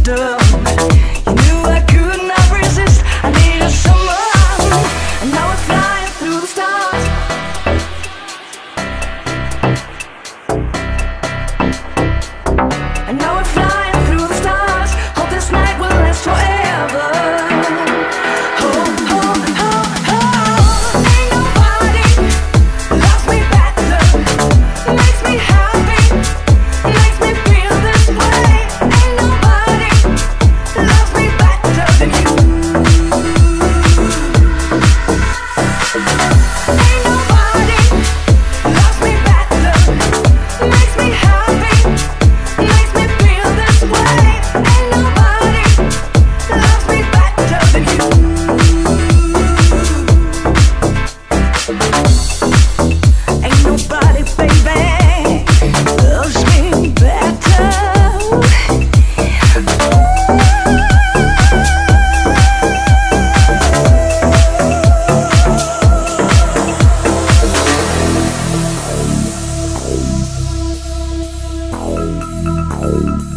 wisdom. You knew I could not resist. I needed someone, and now we're flying through the stars. And now we're flying through the stars. Hope this night will last forever. Oh, oh, oh, oh. Ain't nobody loves me better, makes me happy, makes me feel this way. Ain't nobody loves me better than you. Ain't nobody loves me better, makes me happy, makes me feel this way. Ain't nobody loves me better than you. Ain't nobody, baby, loves me better. Ooh.